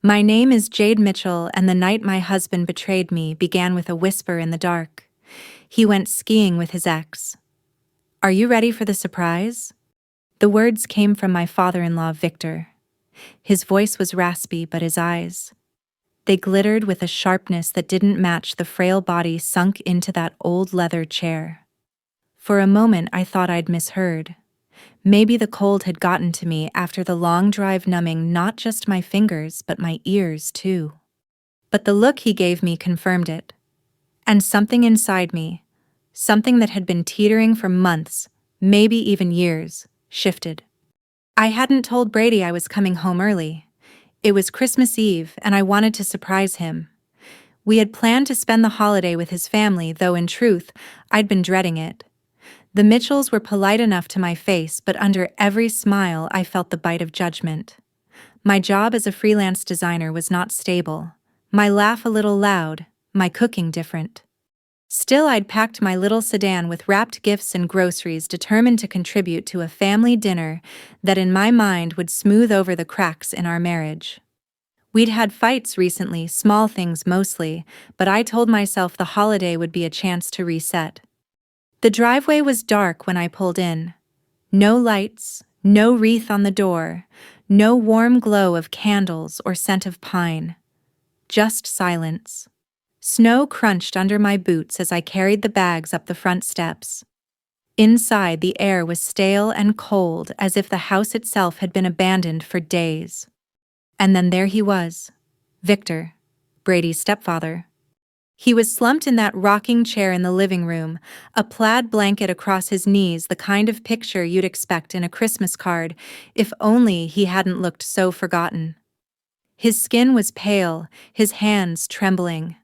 My name is Jade Mitchell, and the night my husband betrayed me began with a whisper in the dark. He went skiing with his ex. Are you ready for the surprise? The words came from my father-in-law, Victor. His voice was raspy, but his eyes, they glittered with a sharpness that didn't match the frail body sunk into that old leather chair. For a moment I thought I'd misheard. Maybe the cold had gotten to me after the long drive, numbing not just my fingers but my ears too. But the look he gave me confirmed it. And something inside me, something that had been teetering for months, maybe even years, shifted. I hadn't told Brady I was coming home early. It was Christmas Eve, and I wanted to surprise him. We had planned to spend the holiday with his family, though in truth, I'd been dreading it. The Mitchells were polite enough to my face, but under every smile I felt the bite of judgment. My job as a freelance designer was not stable. My laugh a little loud, my cooking different. Still, I'd packed my little sedan with wrapped gifts and groceries, determined to contribute to a family dinner that in my mind would smooth over the cracks in our marriage. We'd had fights recently, small things mostly, but I told myself the holiday would be a chance to reset. The driveway was dark when I pulled in. No lights, no wreath on the door, no warm glow of candles or scent of pine. Just silence. Snow crunched under my boots as I carried the bags up the front steps. Inside, the air was stale and cold, as if the house itself had been abandoned for days. And then there he was, Victor, Brady's stepfather. He was slumped in that rocking chair in the living room, a plaid blanket across his knees, the kind of picture you'd expect in a Christmas card, if only he hadn't looked so forgotten. His skin was pale, his hands trembling.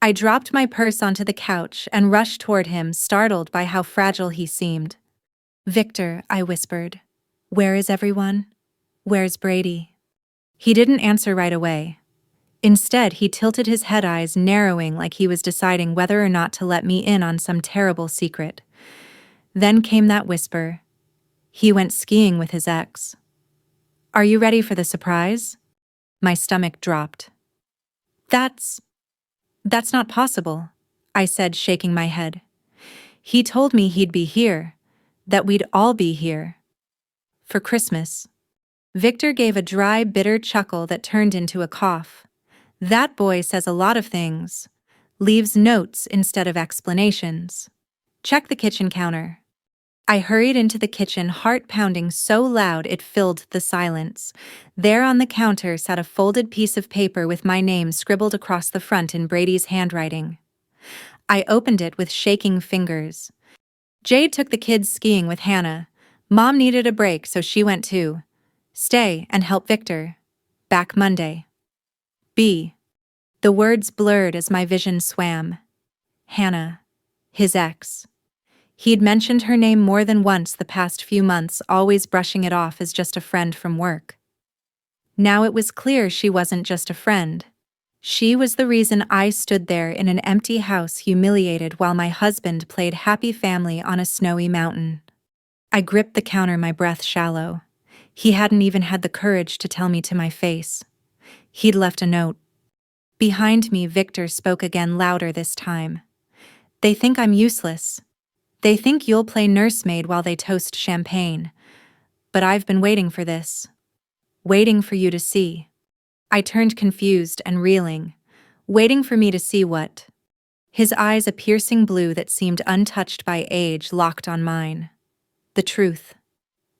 I dropped my purse onto the couch and rushed toward him, startled by how fragile he seemed. "Victor," I whispered. "Where is everyone? Where's Brady?" He didn't answer right away. Instead, he tilted his head, eyes narrowing like he was deciding whether or not to let me in on some terrible secret. Then came that whisper. He went skiing with his ex. Are you ready for the surprise? My stomach dropped. That's not possible, I said, shaking my head. He told me he'd be here, that we'd all be here. For Christmas. Victor gave a dry, bitter chuckle that turned into a cough. That boy says a lot of things. Leaves notes instead of explanations. Check the kitchen counter. I hurried into the kitchen, heart pounding so loud it filled the silence. There on the counter sat a folded piece of paper with my name scribbled across the front in Brady's handwriting. I opened it with shaking fingers. Jade took the kids skiing with Hannah. Mom needed a break, so she went too. Stay and help Victor. Back Monday. B. The words blurred as my vision swam. Hannah. His ex. He'd mentioned her name more than once the past few months, always brushing it off as just a friend from work. Now it was clear she wasn't just a friend. She was the reason I stood there in an empty house, humiliated, while my husband played happy family on a snowy mountain. I gripped the counter, my breath shallow. He hadn't even had the courage to tell me to my face. He'd left a note. Behind me, Victor spoke again, louder this time. They think I'm useless. They think you'll play nursemaid while they toast champagne. But I've been waiting for this. Waiting for you to see. I turned, confused and reeling. Waiting for me to see what? His eyes, a piercing blue that seemed untouched by age, locked on mine. The truth.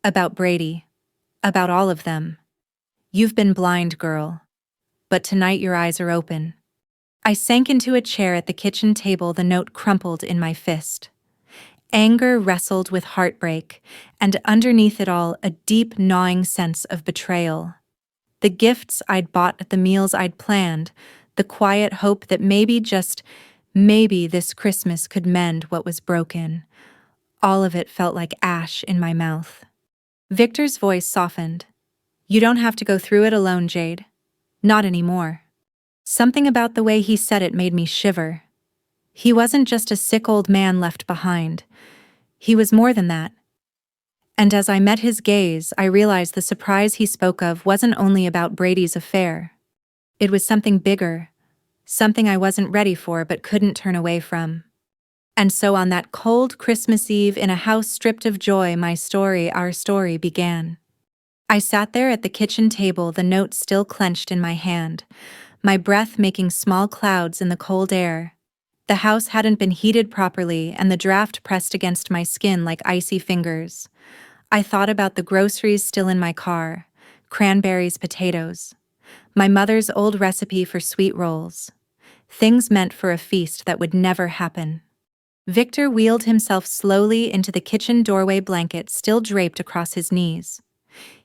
About Brady. About all of them. You've been blind, girl. But tonight your eyes are open. I sank into a chair at the kitchen table, the note crumpled in my fist. Anger wrestled with heartbreak, and underneath it all, a deep, gnawing sense of betrayal. The gifts I'd bought, the meals I'd planned, the quiet hope that maybe, just maybe, this Christmas could mend what was broken. All of it felt like ash in my mouth. Victor's voice softened. You don't have to go through it alone, Jade. Not anymore. Something about the way he said it made me shiver. He wasn't just a sick old man left behind. He was more than that. And as I met his gaze, I realized the surprise he spoke of wasn't only about Brady's affair. It was something bigger, something I wasn't ready for but couldn't turn away from. And so on that cold Christmas Eve in a house stripped of joy, our story began. I sat there at the kitchen table, the note still clenched in my hand, my breath making small clouds in the cold air. The house hadn't been heated properly, and the draft pressed against my skin like icy fingers. I thought about the groceries still in my car, cranberries, potatoes, my mother's old recipe for sweet rolls, things meant for a feast that would never happen. Victor wheeled himself slowly into the kitchen doorway, blanket still draped across his knees.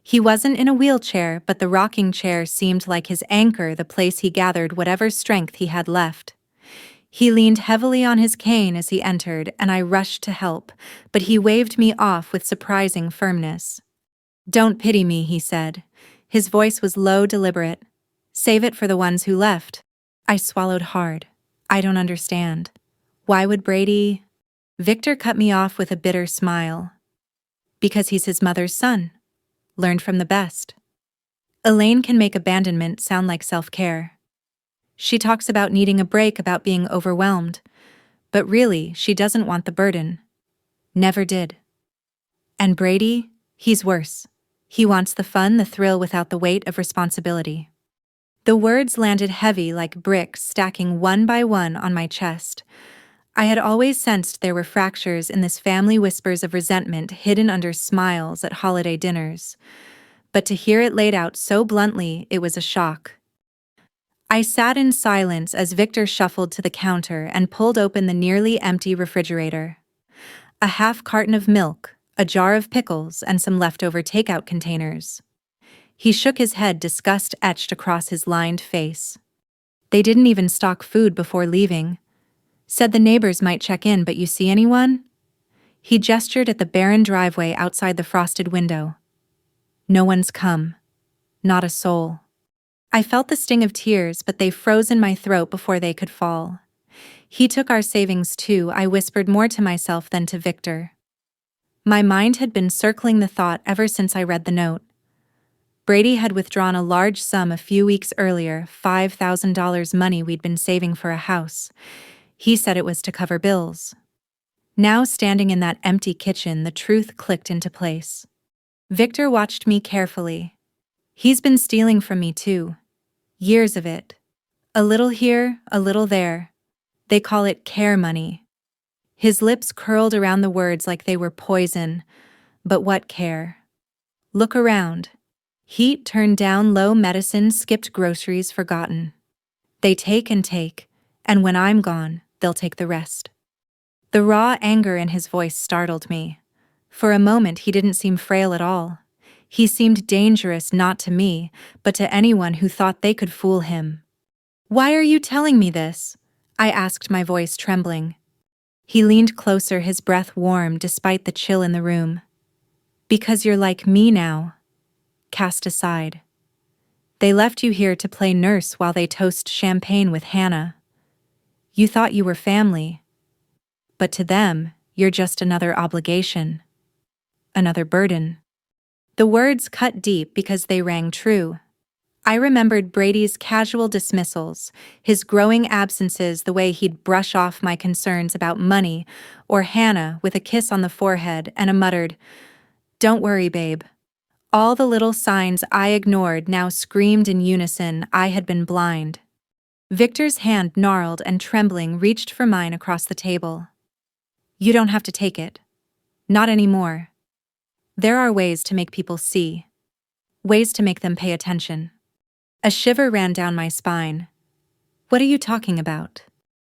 He wasn't in a wheelchair, but the rocking chair seemed like his anchor, the place he gathered whatever strength he had left. He leaned heavily on his cane as he entered, and I rushed to help, but he waved me off with surprising firmness. "Don't pity me," he said. His voice was low, deliberate. "Save it for the ones who left." I swallowed hard. "I don't understand. Why would Brady—" Victor cut me off with a bitter smile. "Because he's his mother's son. Learned from the best. Elaine can make abandonment sound like self-care. She talks about needing a break, about being overwhelmed. But really, she doesn't want the burden. Never did. And Brady, he's worse. He wants the fun, the thrill without the weight of responsibility." The words landed heavy like bricks stacking one by one on my chest. I had always sensed there were fractures in this family, whispers of resentment hidden under smiles at holiday dinners. But to hear it laid out so bluntly, it was a shock. I sat in silence as Victor shuffled to the counter and pulled open the nearly empty refrigerator. A half carton of milk, a jar of pickles, and some leftover takeout containers. He shook his head, disgust etched across his lined face. "They didn't even stock food before leaving. Said the neighbors might check in, but you see anyone?" He gestured at the barren driveway outside the frosted window. "No one's come. Not a soul." I felt the sting of tears, but they froze in my throat before they could fall. "He took our savings too," I whispered, more to myself than to Victor. My mind had been circling the thought ever since I read the note. Brady had withdrawn a large sum a few weeks earlier, $5,000, money we'd been saving for a house. He said it was to cover bills. Now, standing in that empty kitchen, the truth clicked into place. Victor watched me carefully. He's been stealing from me too. Years of it. A little here, a little there. They call it care money. His lips curled around the words like they were poison. But what care? Look around. Heat turned down low, medicine skipped, groceries forgotten. They take and take, and when I'm gone, they'll take the rest. The raw anger in his voice startled me. For a moment he didn't seem frail at all. He seemed dangerous, not to me, but to anyone who thought they could fool him. "Why are you telling me this?" I asked, my voice trembling. He leaned closer, his breath warm despite the chill in the room. "Because you're like me now. Cast aside. They left you here to play nurse while they toast champagne with Hannah. You thought you were family. But to them, you're just another obligation. Another burden." The words cut deep because they rang true. I remembered Brady's casual dismissals, his growing absences, the way he'd brush off my concerns about money, or Hannah with a kiss on the forehead and a muttered, "Don't worry, babe." All the little signs I ignored now screamed in unison. I had been blind. Victor's hand, gnarled and trembling, reached for mine across the table. "You don't have to take it. Not anymore. There are ways to make people see. Ways to make them pay attention." A shiver ran down my spine. "What are you talking about?"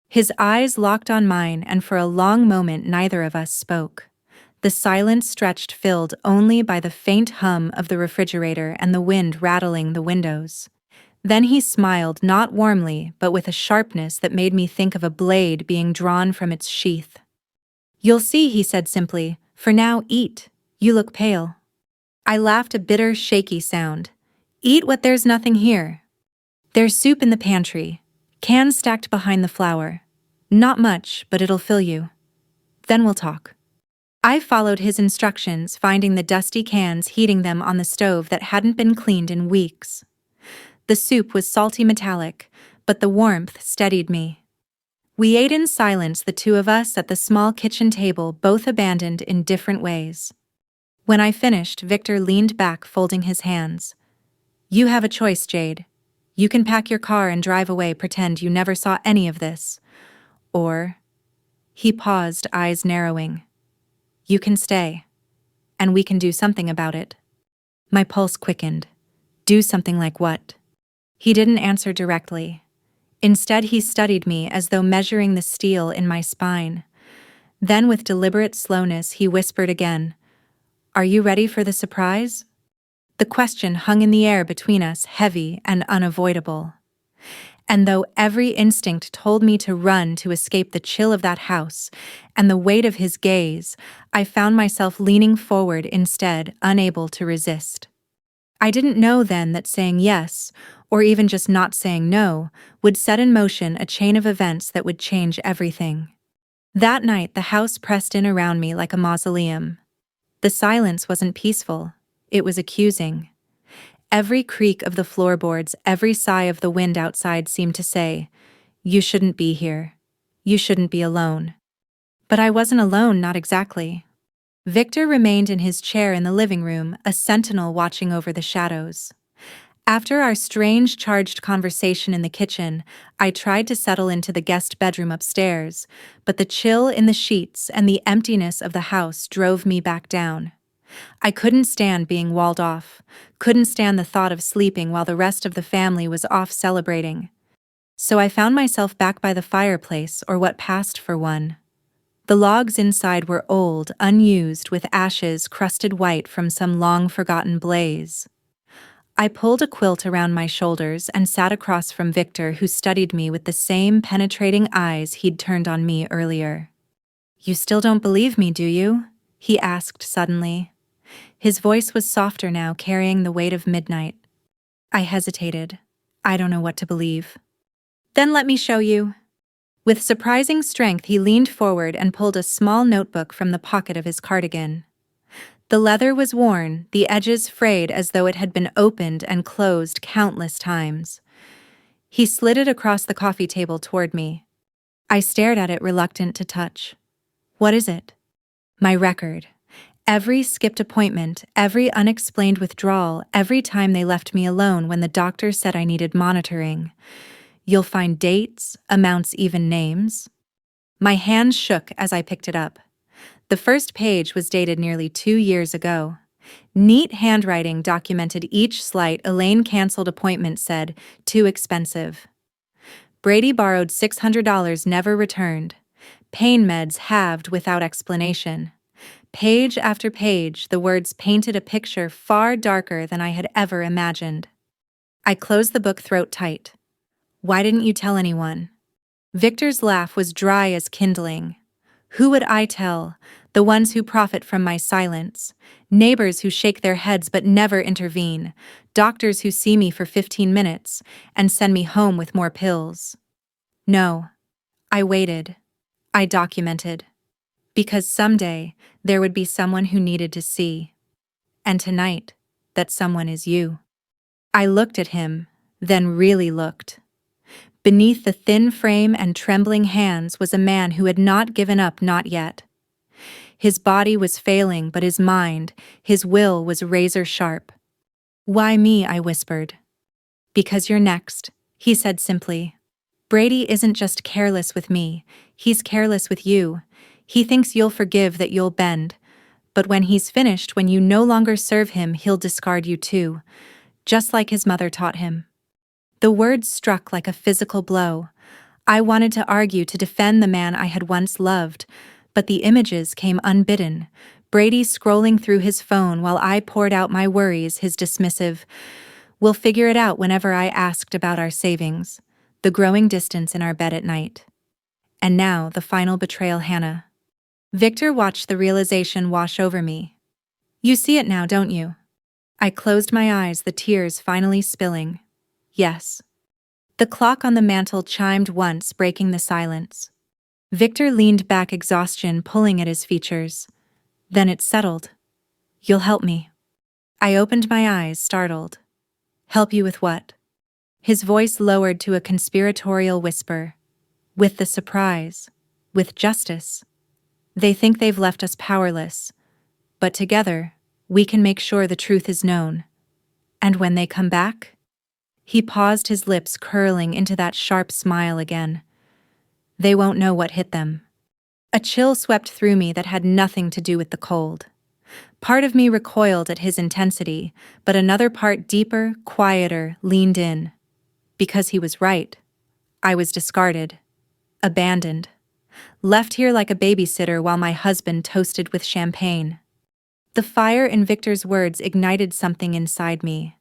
His eyes locked on mine, and for a long moment neither of us spoke. The silence stretched, filled only by the faint hum of the refrigerator and the wind rattling the windows. Then he smiled, not warmly, but with a sharpness that made me think of a blade being drawn from its sheath. "You'll see," he said simply. "For now, eat. You look pale." I laughed, a bitter, shaky sound. "Eat what? There's nothing here. There's soup in the pantry. Cans stacked behind the flour. Not much, but it'll fill you. Then we'll talk." I followed his instructions, finding the dusty cans, heating them on the stove that hadn't been cleaned in weeks. The soup was salty metallic, but the warmth steadied me. We ate in silence, the two of us at the small kitchen table, both abandoned in different ways. When I finished, Victor leaned back, folding his hands. "You have a choice, Jade. You can pack your car and drive away, pretend you never saw any of this. Or..." He paused, eyes narrowing. "You can stay. And we can do something about it." My pulse quickened. Do something like what? He didn't answer directly. Instead, he studied me as though measuring the steel in my spine. Then, with deliberate slowness, he whispered again, "Are you ready for the surprise?" The question hung in the air between us, heavy and unavoidable. And though every instinct told me to run to escape the chill of that house and the weight of his gaze, I found myself leaning forward instead, unable to resist. I didn't know then that saying yes, or even just not saying no, would set in motion a chain of events that would change everything. That night, the house pressed in around me like a mausoleum. The silence wasn't peaceful, it was accusing. Every creak of the floorboards, every sigh of the wind outside seemed to say, "You shouldn't be here. You shouldn't be alone." But I wasn't alone, not exactly. Victor remained in his chair in the living room, a sentinel watching over the shadows. After our strange, charged conversation in the kitchen, I tried to settle into the guest bedroom upstairs, but the chill in the sheets and the emptiness of the house drove me back down. I couldn't stand being walled off, couldn't stand the thought of sleeping while the rest of the family was off celebrating. So I found myself back by the fireplace, or what passed for one. The logs inside were old, unused, with ashes crusted white from some long-forgotten blaze. I pulled a quilt around my shoulders and sat across from Victor, who studied me with the same penetrating eyes he'd turned on me earlier. "You still don't believe me, do you?" he asked suddenly. His voice was softer now, carrying the weight of midnight. I hesitated. I don't know what to believe. "Then let me show you." With surprising strength, he leaned forward and pulled a small notebook from the pocket of his cardigan. The leather was worn, the edges frayed as though it had been opened and closed countless times. He slid it across the coffee table toward me. I stared at it, reluctant to touch. "What is it?" "My record. Every skipped appointment, every unexplained withdrawal, every time they left me alone when the doctor said I needed monitoring. You'll find dates, amounts, even names." My hands shook as I picked it up. The first page was dated nearly 2 years ago. Neat handwriting documented each slight. Elaine canceled appointment, said, "Too expensive." Brady borrowed $600, never returned. Pain meds halved without explanation. Page after page, the words painted a picture far darker than I had ever imagined. I closed the book, throat tight. "Why didn't you tell anyone?" Victor's laugh was dry as kindling. "Who would I tell? The ones who profit from my silence. Neighbors who shake their heads but never intervene. Doctors who see me for 15 minutes and send me home with more pills." No. I waited. I documented. Because someday there would be someone who needed to see. And tonight, that someone is you. I looked at him, then really looked. Beneath the thin frame and trembling hands was a man who had not given up, not yet. His body was failing, but his mind, his will was razor sharp. "Why me?" I whispered. "Because you're next," he said simply. "Brady isn't just careless with me, he's careless with you. He thinks you'll forgive, that you'll bend. But when he's finished, when you no longer serve him, he'll discard you too, just like his mother taught him." The words struck like a physical blow. I wanted to argue, to defend the man I had once loved, but the images came unbidden. Brady scrolling through his phone while I poured out my worries, his dismissive, "We'll figure it out," whenever I asked about our savings, the growing distance in our bed at night. And now, the final betrayal, Hannah. Victor watched the realization wash over me. "You see it now, don't you?" I closed my eyes, the tears finally spilling. Yes. The clock on the mantel chimed once, breaking the silence. Victor leaned back, exhaustion pulling at his features. Then it settled. "You'll help me." I opened my eyes, startled. "Help you with what?" His voice lowered to a conspiratorial whisper. With the surprise. With justice. They think they've left us powerless. But together, we can make sure the truth is known. And when they come back? He paused, his lips curling into that sharp smile again. They won't know what hit them. A chill swept through me that had nothing to do with the cold. Part of me recoiled at his intensity, but another part, deeper, quieter, leaned in. Because he was right. I was discarded. Abandoned. Left here like a babysitter while my husband toasted with champagne. The fire in Victor's words ignited something inside me.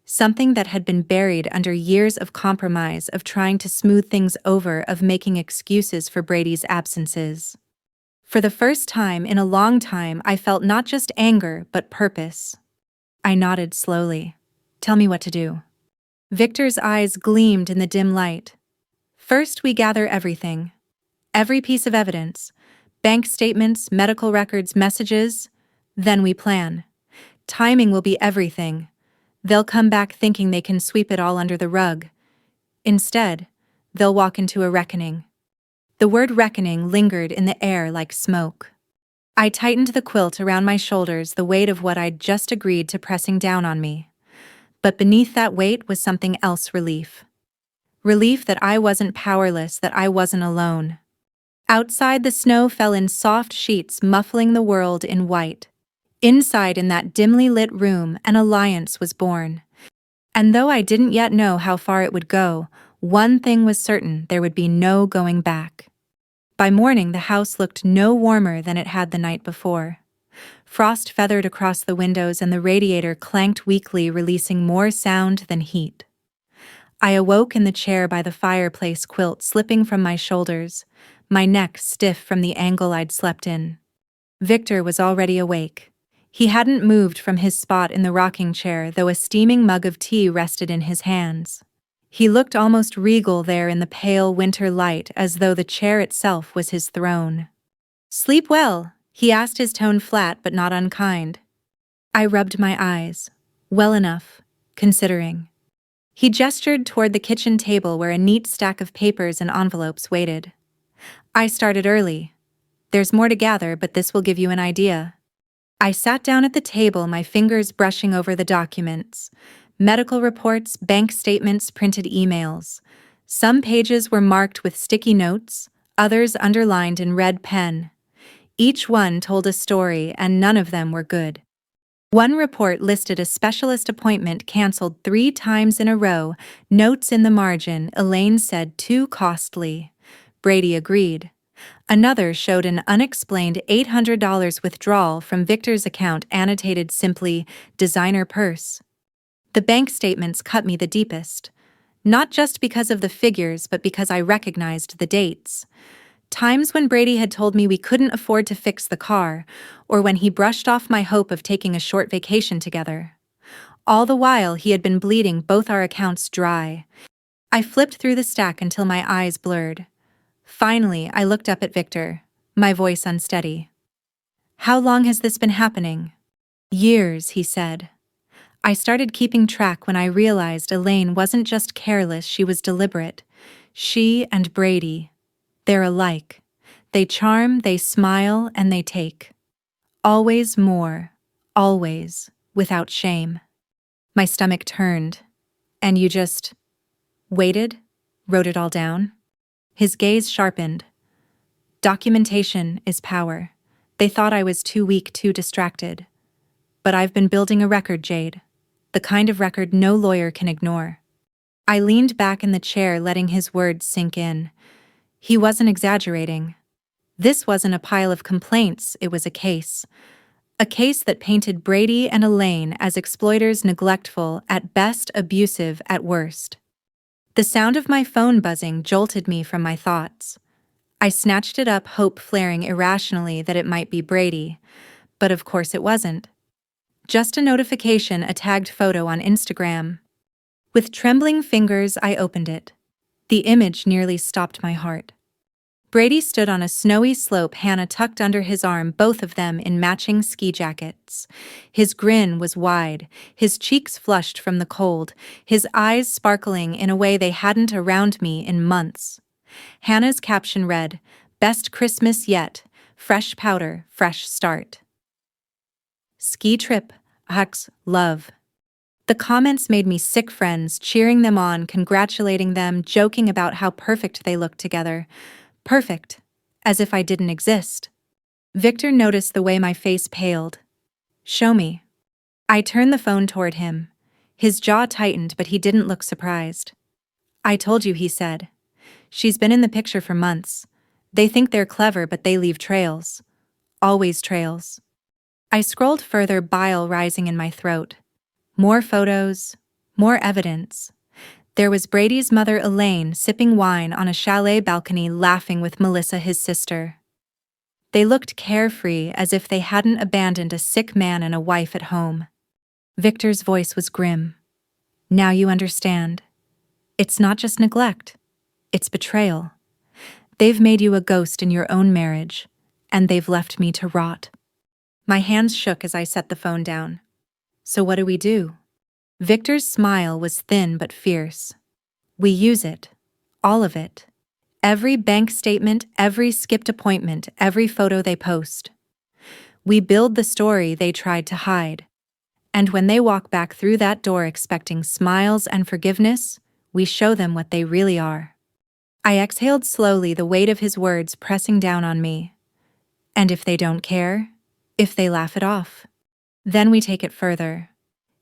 Something that had been buried under years of compromise, of trying to smooth things over, of making excuses for Brady's absences. For the first time in a long time, I felt not just anger, but purpose. I nodded slowly. Tell me what to do. Victor's eyes gleamed in the dim light. First, we gather everything. Every piece of evidence. Bank statements, medical records, messages. Then we plan. Timing will be everything. They'll come back thinking they can sweep it all under the rug. Instead, they'll walk into a reckoning. The word reckoning lingered in the air like smoke. I tightened the quilt around my shoulders, the weight of what I'd just agreed to pressing down on me. But beneath that weight was something else, relief. Relief that I wasn't powerless, that I wasn't alone. Outside, the snow fell in soft sheets, muffling the world in white. Inside, in that dimly lit room, an alliance was born. And though I didn't yet know how far it would go, one thing was certain: there would be no going back. By morning, the house looked no warmer than it had the night before. Frost feathered across the windows and the radiator clanked weakly, releasing more sound than heat. I awoke in the chair by the fireplace, quilt slipping from my shoulders, my neck stiff from the angle I'd slept in. Victor was already awake. He hadn't moved from his spot in the rocking chair, though a steaming mug of tea rested in his hands. He looked almost regal there in the pale winter light, as though the chair itself was his throne. "Sleep well?" he asked, his tone flat but not unkind. I rubbed my eyes. Well enough, considering. He gestured toward the kitchen table where a neat stack of papers and envelopes waited. I started early. There's more to gather, but this will give you an idea. I sat down at the table, my fingers brushing over the documents. Medical reports, bank statements, printed emails. Some pages were marked with sticky notes, others underlined in red pen. Each one told a story, and none of them were good. One report listed a specialist appointment canceled 3 times in a row. Notes in the margin: Elaine said too costly. Brady agreed. Another showed an unexplained $800 withdrawal from Victor's account, annotated simply, designer purse. The bank statements cut me the deepest. Not just because of the figures, but because I recognized the dates. Times when Brady had told me we couldn't afford to fix the car, or when he brushed off my hope of taking a short vacation together. All the while, he had been bleeding both our accounts dry. I flipped through the stack until my eyes blurred. Finally, I looked up at Victor, my voice unsteady. "How long has this been happening?" "Years," he said. I started keeping track when I realized Elaine wasn't just careless, she was deliberate. She and Brady, they're alike. They charm, they smile, and they take. Always more, always, without shame. My stomach turned. "And you just waited? Wrote it all down?" His gaze sharpened. "Documentation is power. They thought I was too weak, too distracted. But I've been building a record, Jade. The kind of record no lawyer can ignore." I leaned back in the chair, letting his words sink in. He wasn't exaggerating. This wasn't a pile of complaints, it was a case. A case that painted Brady and Elaine as exploiters, neglectful, at best abusive at worst. The sound of my phone buzzing jolted me from my thoughts. I snatched it up, hope flaring irrationally that it might be Brady. But of course it wasn't. Just a notification, a tagged photo on Instagram. With trembling fingers, I opened it. The image nearly stopped my heart. Brady stood on a snowy slope, Hannah tucked under his arm, both of them in matching ski jackets. His grin was wide, his cheeks flushed from the cold, his eyes sparkling in a way they hadn't around me in months. Hannah's caption read, "Best Christmas yet, fresh powder, fresh start. Ski trip, hugs, love." The comments made me sick, friends cheering them on, congratulating them, joking about how perfect they looked together. Perfect. As if I didn't exist. Victor noticed the way my face paled. "Show me." I turned the phone toward him. His jaw tightened, but he didn't look surprised. "I told you," he said. "She's been in the picture for months. They think they're clever, but they leave trails. Always trails." I scrolled further, bile rising in my throat. More photos, more evidence. There was Brady's mother, Elaine, sipping wine on a chalet balcony, laughing with Melissa, his sister. They looked carefree, as if they hadn't abandoned a sick man and a wife at home. Victor's voice was grim. "Now you understand. It's not just neglect. It's betrayal. They've made you a ghost in your own marriage, and they've left me to rot." My hands shook as I set the phone down. "So what do we do?" Victor's smile was thin but fierce. "We use it. All of it. Every bank statement, every skipped appointment, every photo they post. We build the story they tried to hide. And when they walk back through that door expecting smiles and forgiveness, we show them what they really are." I exhaled slowly, the weight of his words pressing down on me. "And if they don't care? If they laugh it off? Then we take it further."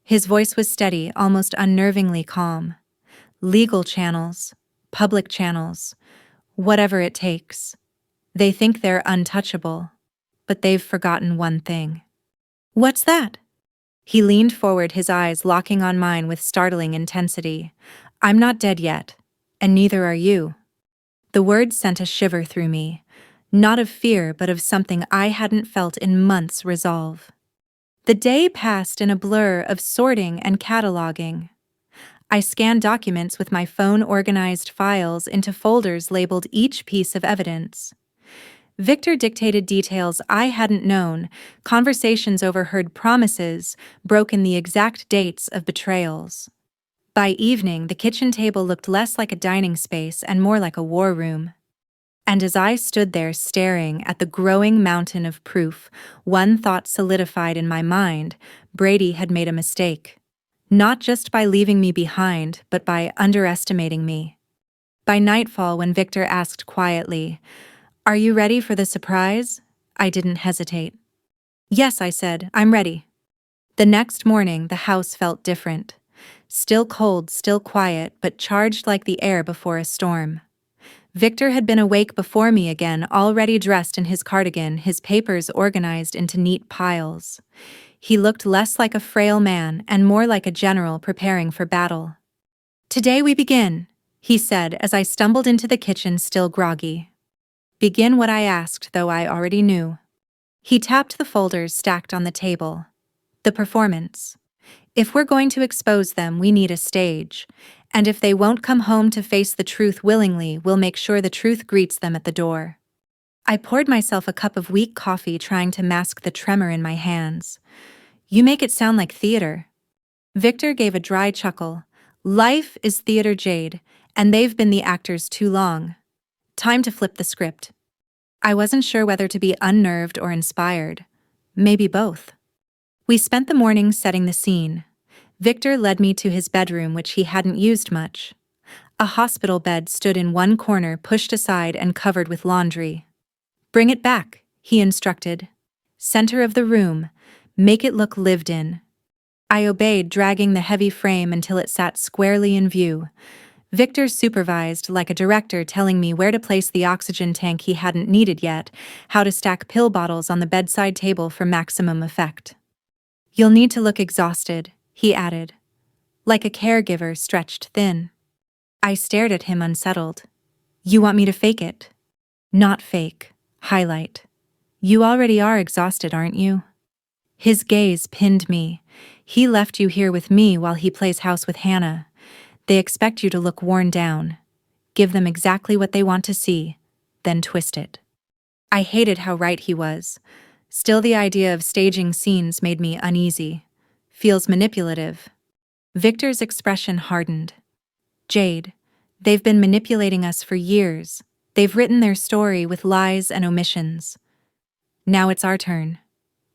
His voice was steady, almost unnervingly calm. "Legal channels, public channels, whatever it takes. They think they're untouchable, but they've forgotten one thing." "What's that?" He leaned forward, his eyes locking on mine with startling intensity. "I'm not dead yet, and neither are you." The words sent a shiver through me, not of fear but of something I hadn't felt in months: resolve. The day passed in a blur of sorting and cataloging. I scanned documents with my phone, organized files into folders, labeled each piece of evidence. Victor dictated details I hadn't known, conversations overheard, promises broken, the exact dates of betrayals. By evening, the kitchen table looked less like a dining space and more like a war room. And as I stood there staring at the growing mountain of proof, one thought solidified in my mind: Brady had made a mistake. Not just by leaving me behind, but by underestimating me. By nightfall, when Victor asked quietly, "Are you ready for the surprise?" I didn't hesitate. "Yes," I said, "I'm ready." The next morning, the house felt different. Still cold, still quiet, but charged like the air before a storm. Victor had been awake before me again, already dressed in his cardigan, his papers organized into neat piles. He looked less like a frail man and more like a general preparing for battle. "Today we begin," he said as I stumbled into the kitchen, still groggy. "Begin what?" I asked, though I already knew. He tapped the folders stacked on the table. "The performance. If we're going to expose them, we need a stage. And if they won't come home to face the truth willingly, we'll make sure the truth greets them at the door." I poured myself a cup of weak coffee, trying to mask the tremor in my hands. "You make it sound like theater." Victor gave a dry chuckle. "Life is theater, Jade, and they've been the actors too long. Time to flip the script." I wasn't sure whether to be unnerved or inspired. Maybe both. We spent the morning setting the scene. Victor led me to his bedroom, which he hadn't used much. A hospital bed stood in one corner, pushed aside and covered with laundry. "Bring it back," he instructed. "Center of the room. Make it look lived in." I obeyed, dragging the heavy frame until it sat squarely in view. Victor supervised, like a director telling me where to place the oxygen tank he hadn't needed yet, how to stack pill bottles on the bedside table for maximum effect. "You'll need to look exhausted," he added, like a caregiver stretched thin. I stared at him, unsettled. "You want me to fake it?" "Not fake. Highlight. You already are exhausted, aren't you?" His gaze pinned me. "He left you here with me while he plays house with Hannah. They expect you to look worn down. Give them exactly what they want to see, then twist it. I hated how right he was. Still, the idea of staging scenes made me uneasy. Feels manipulative. Victor's expression hardened. Jade, they've been manipulating us for years. They've written their story with lies and omissions. Now it's our turn.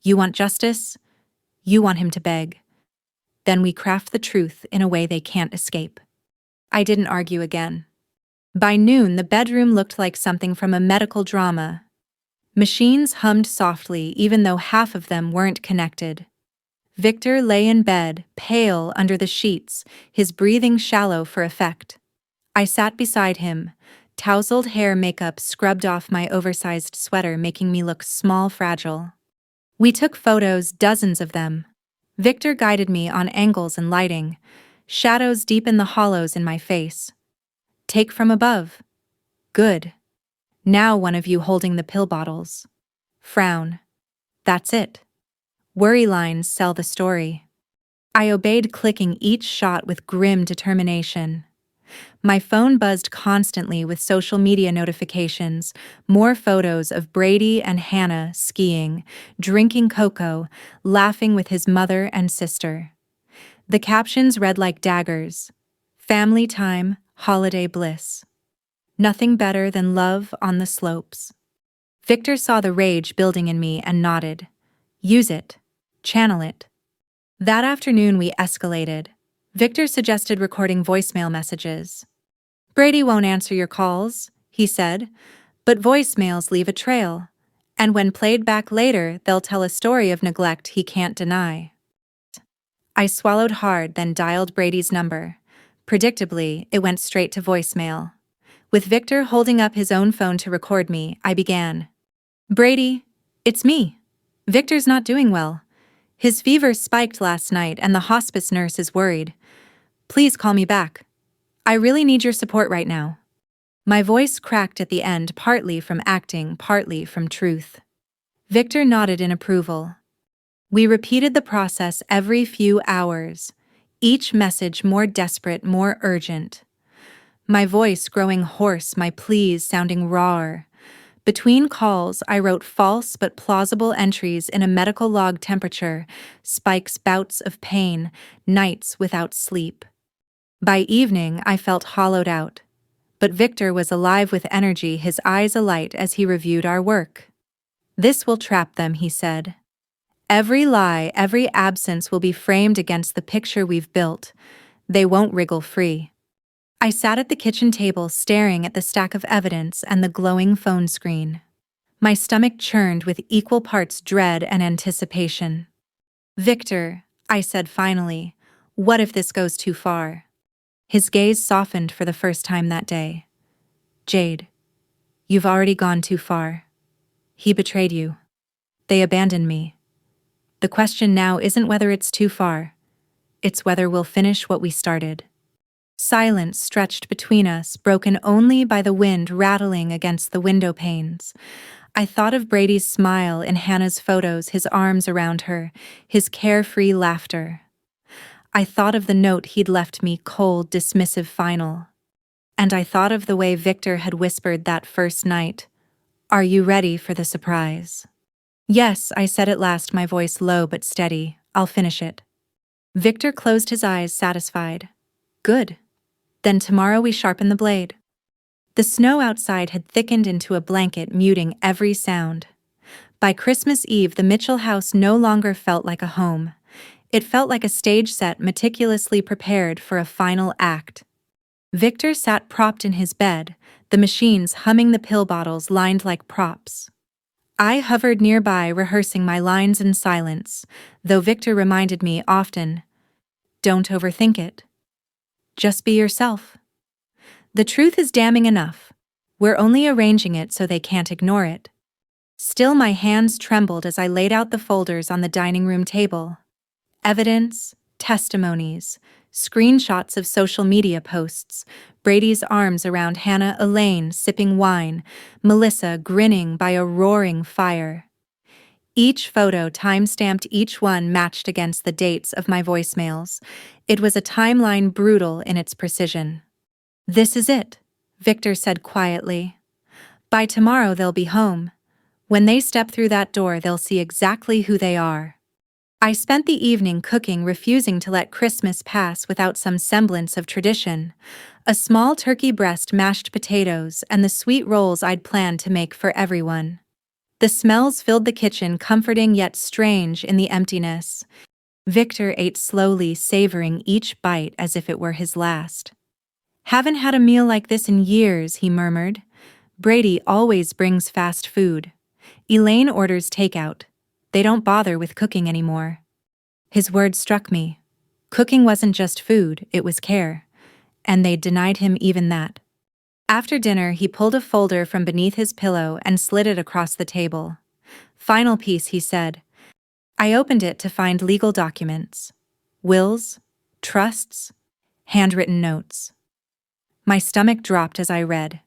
You want justice? You want him to beg. Then we craft the truth in a way they can't escape. I didn't argue again. By noon, the bedroom looked like something from a medical drama. Machines hummed softly, even though half of them weren't connected. Victor lay in bed, pale under the sheets, his breathing shallow for effect. I sat beside him, tousled hair makeup scrubbed off my oversized sweater, making me look small, fragile. We took photos, dozens of them. Victor guided me on angles and lighting. Shadows deepen the hollows in my face. Take from above. Good. Now one of you holding the pill bottles. Frown. That's it. Worry lines sell the story. I obeyed, clicking each shot with grim determination. My phone buzzed constantly with social media notifications, more photos of Brady and Hannah skiing, drinking cocoa, laughing with his mother and sister. The captions read like daggers: family time, holiday bliss. Nothing better than love on the slopes. Victor saw the rage building in me and nodded. Use it. Channel it. That afternoon we escalated. Victor suggested recording voicemail messages. Brady won't answer your calls, he said, but voicemails leave a trail, and when played back later, they'll tell a story of neglect he can't deny. I swallowed hard, then dialed Brady's number. Predictably, it went straight to voicemail. With Victor holding up his own phone to record me, I began. Brady, it's me. Victor's not doing well. His fever spiked last night and the hospice nurse is worried. Please call me back. I really need your support right now. My voice cracked at the end, partly from acting, partly from truth. Victor nodded in approval. We repeated the process every few hours, each message more desperate, more urgent. My voice growing hoarse, my pleas sounding rawer. Between calls, I wrote false but plausible entries in a medical log: temperature, spikes, bouts of pain, nights without sleep. By evening, I felt hollowed out. But Victor was alive with energy, his eyes alight as he reviewed our work. This will trap them, he said. Every lie, every absence will be framed against the picture we've built. They won't wriggle free. I sat at the kitchen table, staring at the stack of evidence and the glowing phone screen. My stomach churned with equal parts dread and anticipation. Victor, I said finally, what if this goes too far? His gaze softened for the first time that day. Jade, you've already gone too far. He betrayed you. They abandoned me. The question now isn't whether it's too far. It's whether we'll finish what we started. Silence stretched between us, broken only by the wind rattling against the window panes. I thought of Brady's smile in Hannah's photos, his arms around her, his carefree laughter. I thought of the note he'd left me, cold, dismissive, final. And I thought of the way Victor had whispered that first night, "Are you ready for the surprise?" Yes, I said at last, my voice low but steady. I'll finish it. Victor closed his eyes, satisfied. Good. Then tomorrow we sharpen the blade. The snow outside had thickened into a blanket, muting every sound. By Christmas Eve, the Mitchell house no longer felt like a home. It felt like a stage set meticulously prepared for a final act. Victor sat propped in his bed, the machines humming, the pill bottles lined like props. I hovered nearby, rehearsing my lines in silence, though Victor reminded me often, "Don't overthink it. Just be yourself. The truth is damning enough. We're only arranging it so they can't ignore it." Still, my hands trembled as I laid out the folders on the dining room table. Evidence, testimonies, screenshots of social media posts, Brady's arms around Hannah, Elaine sipping wine, Melissa grinning by a roaring fire. Each photo time-stamped, each one matched against the dates of my voicemails. It was a timeline brutal in its precision. "This is it," Victor said quietly. By tomorrow they'll be home. When they step through that door, they'll see exactly who they are. I spent the evening cooking, refusing to let Christmas pass without some semblance of tradition. A small turkey breast, mashed potatoes, and the sweet rolls I'd planned to make for everyone. The smells filled the kitchen, comforting yet strange in the emptiness. Victor ate slowly, savoring each bite as if it were his last. "Haven't had a meal like this in years," he murmured. "Brady always brings fast food. Elaine orders takeout. They don't bother with cooking anymore." His words struck me. Cooking wasn't just food, it was care. And they'd denied him even that. After dinner, he pulled a folder from beneath his pillow and slid it across the table. "Final piece," he said. I opened it to find legal documents. Wills, trusts, handwritten notes. My stomach dropped as I read.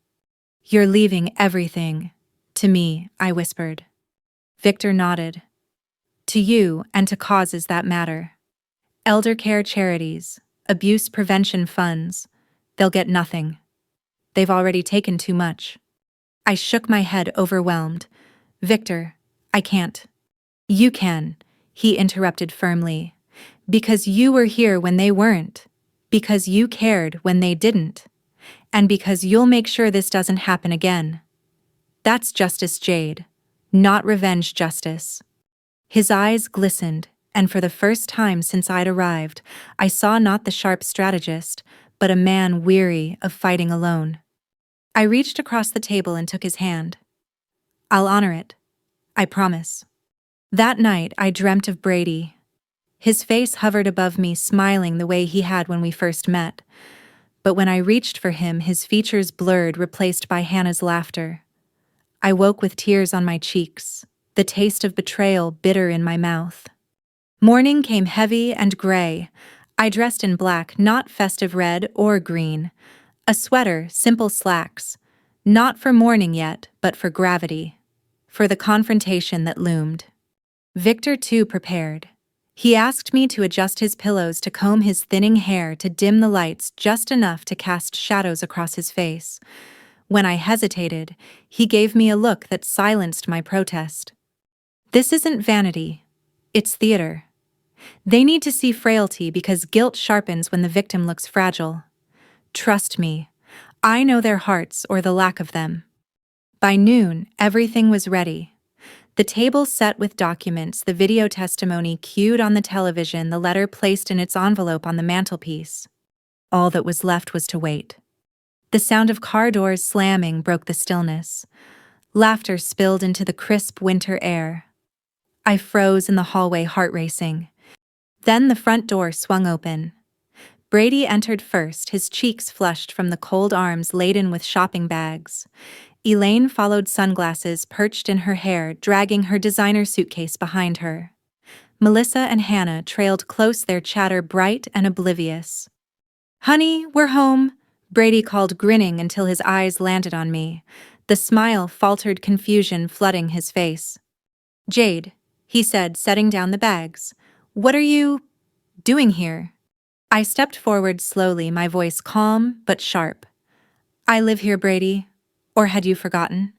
"You're leaving everything." "To me," I whispered. Victor nodded. "To you and to causes that matter. Elder care charities, abuse prevention funds. They'll get nothing. They've already taken too much." I shook my head, overwhelmed. "Victor, I can't." "You can," he interrupted firmly. "Because you were here when they weren't. Because you cared when they didn't. And because you'll make sure this doesn't happen again. That's justice, Jade. Not revenge justice." His eyes glistened, and for the first time since I'd arrived, I saw not the sharp strategist, but a man weary of fighting alone. I reached across the table and took his hand. "I'll honor it. I promise." That night, I dreamt of Brady. His face hovered above me, smiling the way he had when we first met. But when I reached for him, his features blurred, replaced by Hannah's laughter. I woke with tears on my cheeks, the taste of betrayal bitter in my mouth. Morning came heavy and gray. I dressed in black, not festive red or green. A sweater, simple slacks. Not for mourning yet, but for gravity. For the confrontation that loomed. Victor, too, prepared. He asked me to adjust his pillows, to comb his thinning hair, to dim the lights just enough to cast shadows across his face. When I hesitated, he gave me a look that silenced my protest. "This isn't vanity. It's theater. They need to see frailty because guilt sharpens when the victim looks fragile. Trust me, I know their hearts or the lack of them." By noon, everything was ready. The table set with documents, the video testimony cued on the television, the letter placed in its envelope on the mantelpiece. All that was left was to wait. The sound of car doors slamming broke the stillness. Laughter spilled into the crisp winter air. I froze in the hallway, heart racing. Then the front door swung open. Brady entered first, his cheeks flushed from the cold arms laden with shopping bags. Elaine followed, sunglasses perched in her hair, dragging her designer suitcase behind her. Melissa and Hannah trailed close, their chatter bright and oblivious. "Honey, we're home," Brady called, grinning until his eyes landed on me. The smile faltered, confusion flooding his face. "Jade," he said, setting down the bags. "What are you doing here?" I stepped forward slowly, my voice calm but sharp. "I live here, Brady. Or had you forgotten?"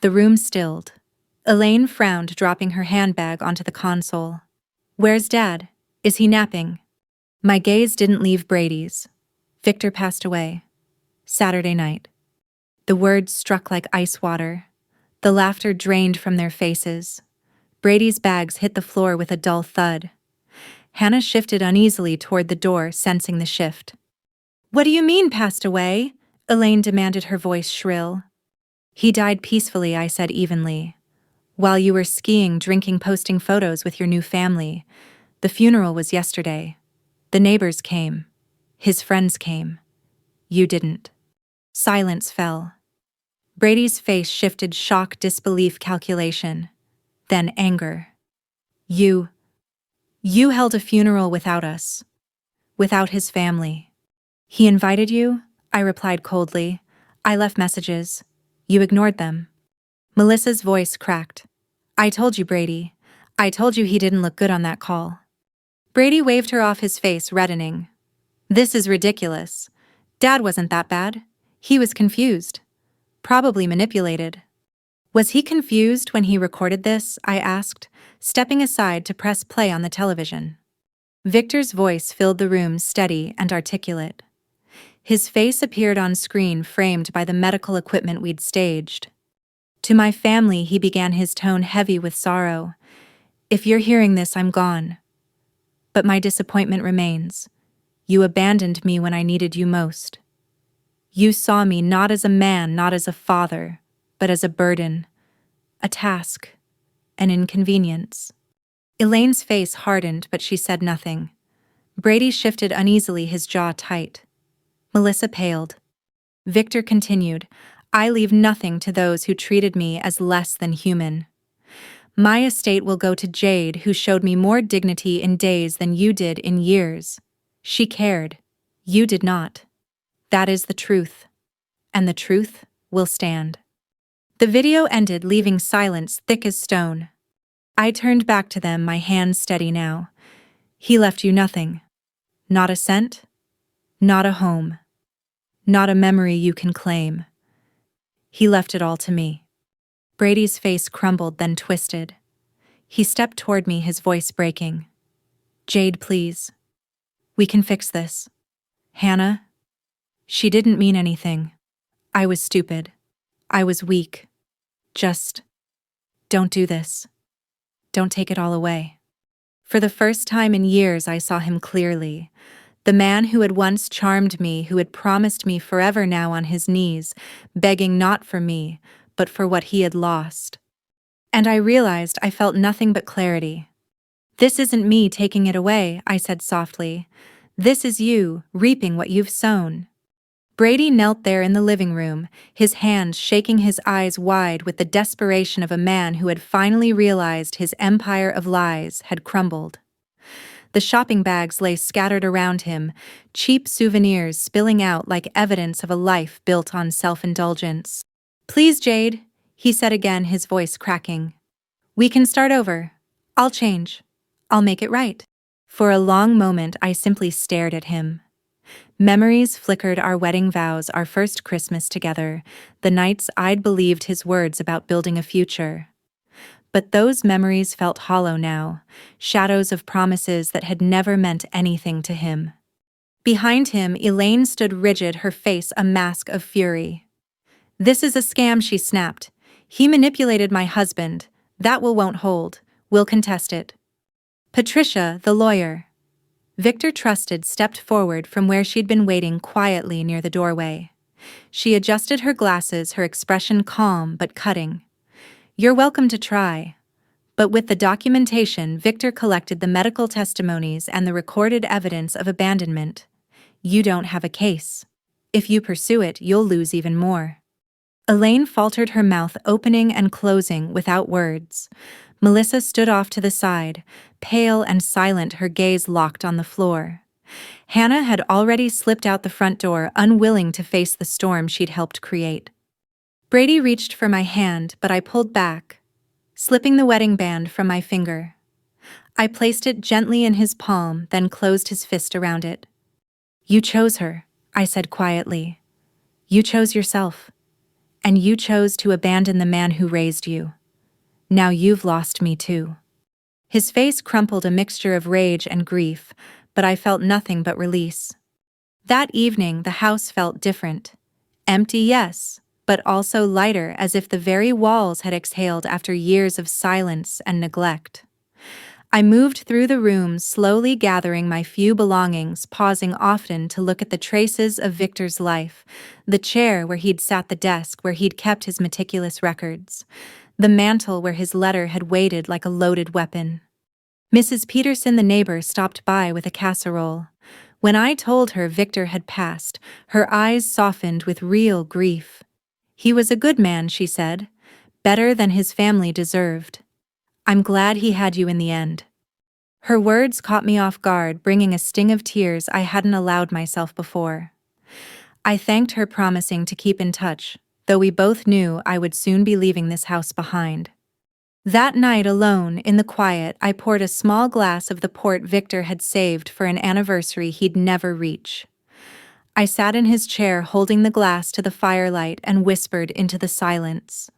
The room stilled. Elaine frowned, dropping her handbag onto the console. "Where's Dad? Is he napping?" My gaze didn't leave Brady's. "Victor passed away. Saturday night." The words struck like ice water. The laughter drained from their faces. Brady's bags hit the floor with a dull thud. Hannah shifted uneasily toward the door, sensing the shift. "What do you mean, passed away?" Elaine demanded, her voice shrill. "He died peacefully," I said evenly. "While you were skiing, drinking, posting photos with your new family. The funeral was yesterday. The neighbors came. His friends came. You didn't." Silence fell. Brady's face shifted, shock, disbelief, calculation. Then anger. You held a funeral without us. Without his family." "He invited you?" I replied coldly. "I left messages. You ignored them." Melissa's voice cracked. "I told you, Brady. I told you he didn't look good on that call." Brady waved her off, his face reddening. "This is ridiculous. Dad wasn't that bad. He was confused." Probably manipulated. Was he confused when he recorded this? I asked, stepping aside to press play on the television. Victor's voice filled the room, steady and articulate. His face appeared on screen, framed by the medical equipment we'd staged. To my family, he began, his tone heavy with sorrow. If you're hearing this, I'm gone. But my disappointment remains. You abandoned me when I needed you most. You saw me not as a man, not as a father, but as a burden, a task, an inconvenience. Elaine's face hardened, but she said nothing. Brady shifted uneasily, his jaw tight. Melissa paled. Victor continued, I leave nothing to those who treated me as less than human. My estate will go to Jade, who showed me more dignity in days than you did in years. She cared. You did not. That is the truth. And the truth will stand. The video ended, leaving silence thick as stone. I turned back to them, my hands steady now. He left you nothing. Not a cent. Not a home. Not a memory you can claim. He left it all to me. Brady's face crumbled, then twisted. He stepped toward me, his voice breaking. Jade, please. We can fix this. Hannah? She didn't mean anything. I was stupid. I was weak. Just don't do this. Don't take it all away. For the first time in years, I saw him clearly. The man who had once charmed me, who had promised me forever, now on his knees, begging not for me, but for what he had lost. And I realized I felt nothing but clarity. This isn't me taking it away, I said softly. This is you reaping what you've sown. Brady knelt there in the living room, his hands shaking, his eyes wide with the desperation of a man who had finally realized his empire of lies had crumbled. The shopping bags lay scattered around him, cheap souvenirs spilling out like evidence of a life built on self-indulgence. Please, Jade, he said again, his voice cracking. We can start over. I'll change. I'll make it right. For a long moment, I simply stared at him. Memories flickered, our wedding vows, our first Christmas together, the nights I'd believed his words about building a future. But those memories felt hollow now, shadows of promises that had never meant anything to him. Behind him, Elaine stood rigid, her face a mask of fury. This is a scam, she snapped. He manipulated my husband. That won't hold. We'll contest it. Patricia, the lawyer. Victor Trusted stepped forward from where she'd been waiting quietly near the doorway. She adjusted her glasses, her expression calm but cutting. You're welcome to try. But with the documentation, Victor collected the medical testimonies and the recorded evidence of abandonment. You don't have a case. If you pursue it, you'll lose even more. Elaine faltered, her mouth opening and closing without words. Melissa stood off to the side, pale and silent, her gaze locked on the floor. Hannah had already slipped out the front door, unwilling to face the storm she'd helped create. Brady reached for my hand, but I pulled back, slipping the wedding band from my finger. I placed it gently in his palm, then closed his fist around it. You chose her, I said quietly. You chose yourself. And you chose to abandon the man who raised you. Now you've lost me too. His face crumpled, a mixture of rage and grief, but I felt nothing but release. That evening, the house felt different. Empty, yes, but also lighter, as if the very walls had exhaled after years of silence and neglect. I moved through the room, slowly gathering my few belongings, pausing often to look at the traces of Victor's life, the chair where he'd sat, the desk where he'd kept his meticulous records, the mantel where his letter had waited like a loaded weapon. Mrs. Peterson, the neighbor, stopped by with a casserole. When I told her Victor had passed, her eyes softened with real grief. He was a good man, she said, better than his family deserved. I'm glad he had you in the end. Her words caught me off guard, bringing a sting of tears I hadn't allowed myself before. I thanked her, promising to keep in touch, though we both knew I would soon be leaving this house behind. That night, alone, in the quiet, I poured a small glass of the port Victor had saved for an anniversary he'd never reach. I sat in his chair holding the glass to the firelight and whispered into the silence.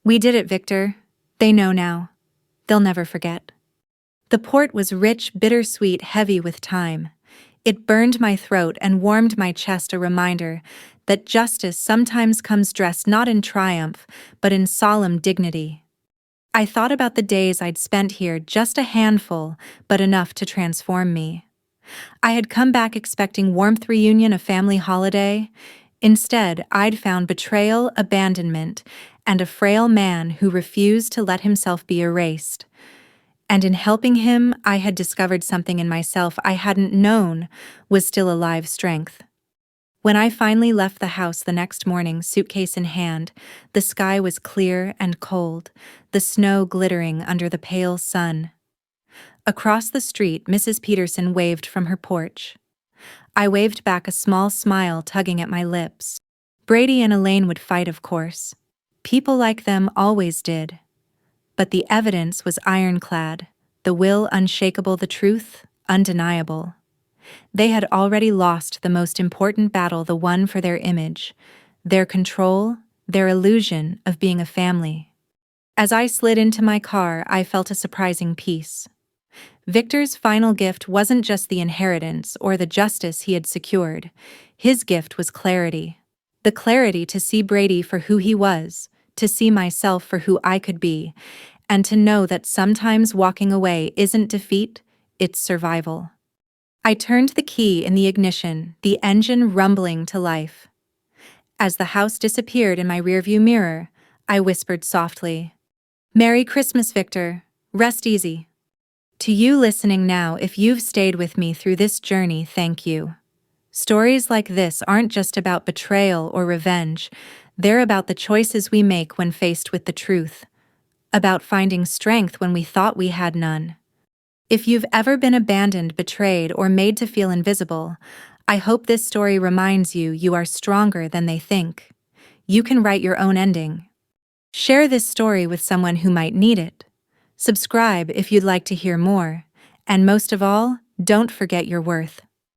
We did it, Victor. They know now. They'll never forget. The port was rich, bittersweet, heavy with time. It burned my throat and warmed my chest, a reminder that justice sometimes comes dressed not in triumph, but in solemn dignity. I thought about the days I'd spent here, just a handful, but enough to transform me. I had come back expecting warmth, reunion, a family holiday. Instead, I'd found betrayal, abandonment, and a frail man who refused to let himself be erased. And in helping him, I had discovered something in myself I hadn't known was still alive: strength. When I finally left the house the next morning, suitcase in hand, the sky was clear and cold, the snow glittering under the pale sun. Across the street, Mrs. Peterson waved from her porch. I waved back, a small smile tugging at my lips. Brady and Elaine would fight, of course. People like them always did. But the evidence was ironclad, the will unshakable, the truth undeniable. They had already lost the most important battle, the one for their image, their control, their illusion of being a family. As I slid into my car, I felt a surprising peace. Victor's final gift wasn't just the inheritance or the justice he had secured. His gift was clarity. The clarity to see Brady for who he was, to see myself for who I could be, and to know that sometimes walking away isn't defeat, it's survival. I turned the key in the ignition, the engine rumbling to life. As the house disappeared in my rearview mirror, I whispered softly, "Merry Christmas, Victor. Rest easy." To you listening now, if you've stayed with me through this journey, thank you. Stories like this aren't just about betrayal or revenge. They're about the choices we make when faced with the truth, about finding strength when we thought we had none. If you've ever been abandoned, betrayed, or made to feel invisible, I hope this story reminds you you are stronger than they think. You can write your own ending. Share this story with someone who might need it. Subscribe if you'd like to hear more. And most of all, don't forget your worth.